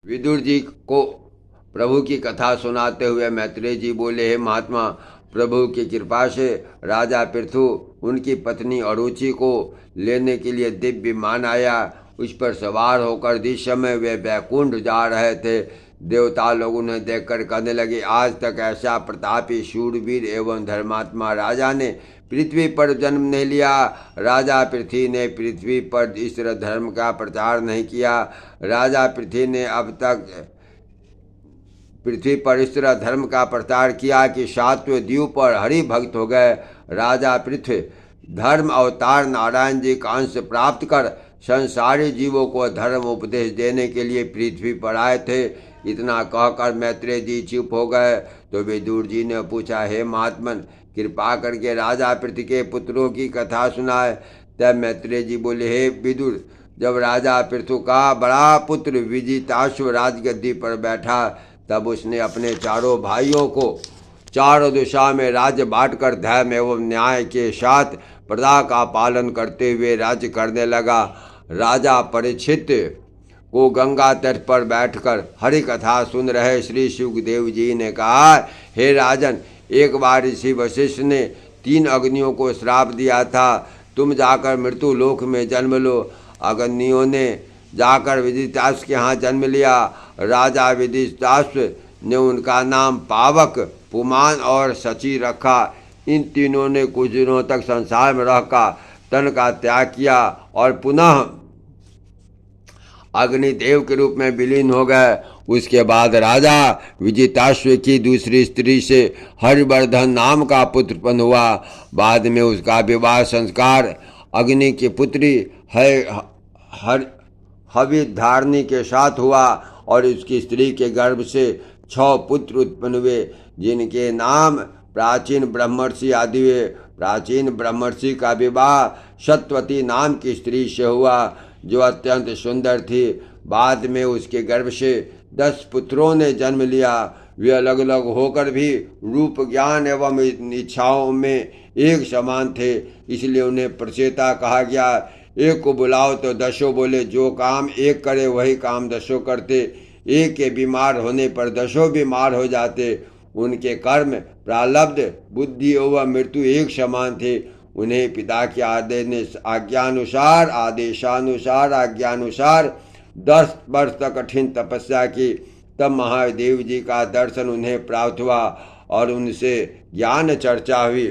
विदुर जी को प्रभु की कथा सुनाते हुए मैत्रेय जी बोले, हे महात्मा, प्रभु की कृपा से राजा पृथु उनकी पत्नी अरुचि को लेने के लिए दिव्य विमान आया। उस पर सवार होकर जिस समय वे बैकुंठ जा रहे थे, देवता लोग उन्हें देखकर कहने लगे, आज तक ऐसा प्रतापी शूरवीर एवं धर्मात्मा राजा ने पृथ्वी पर जन्म नहीं लिया। राजा पृथ्वी ने पृथ्वी पर इस तरह धर्म का प्रचार नहीं किया। राजा पृथ्वी ने अब तक पृथ्वी पर इस तरह धर्म का प्रचार किया कि सातवें द्वीप पर हरि भक्त हो गए। राजा पृथ्वी धर्म अवतार नारायण जी का अंश प्राप्त कर संसारी जीवों को धर्म उपदेश देने के लिए पृथ्वी पर आए थे। इतना कहकर मैत्रेय जी चुप हो गए। तो विदुर जी ने पूछा, हे महात्मन, कृपा करके राजा पृथ्वी के पुत्रों की कथा सुनाए। तब मैत्रेय जी बोले, हे विदुर, जब राजा पृथु का बड़ा पुत्र विजिताश्व राजगद्दी पर बैठा, तब उसने अपने चारों भाइयों को चारों दिशा में राज्य बांटकर धर्म एवं न्याय के साथ प्रजा का पालन करते हुए राज्य करने लगा। राजा परीक्षित को गंगा तट पर बैठकर हरि कथा सुन रहे श्री सुखदेव जी ने कहा, हे राजन, एक बार ऋषि वशिष्ठ ने 3 अग्नियों को श्राप दिया था, तुम जाकर मृत्यु लोक में जन्म लो। अग्नियों ने जाकर विदिताश्व के यहाँ जन्म लिया। राजा विदिताश्व ने उनका नाम पावक, पुमान और शची रखा। इन तीनों ने कुछ दिनों तक संसार में रहकर तन का त्याग किया और पुनः अग्निदेव के रूप में विलीन हो गए। उसके बाद राजा विजिताश्व की दूसरी स्त्री से हरिवर्धन नाम का पुत्र उत्पन्न हुआ। बाद में उसका विवाह संस्कार अग्नि की पुत्री हविधारणी के साथ हुआ और उसकी स्त्री के गर्भ से 6 पुत्र उत्पन्न हुए, जिनके नाम प्राचीन ब्रह्मर्षि आदि हुए। प्राचीन ब्रह्मर्षि का विवाह सत्यवती नाम की स्त्री से हुआ, जो अत्यंत सुंदर थी। बाद में उसके गर्भ से 10 पुत्रों ने जन्म लिया। वे अलग अलग होकर भी रूप, ज्ञान एवं इच्छाओं में एक समान थे, इसलिए उन्हें प्रचेता कहा गया। एक को बुलाओ तो 10 बोले, जो काम एक करे वही काम 10 करते। एक के बीमार होने पर 10 बीमार हो जाते। उनके कर्म, प्रारब्ध, बुद्धि एवं मृत्यु एक समान थे। उन्हें पिता के आज्ञानुसार 10 वर्ष तक कठिन तपस्या की। तब महादेव जी का दर्शन उन्हें प्राप्त हुआ और उनसे ज्ञान चर्चा हुई।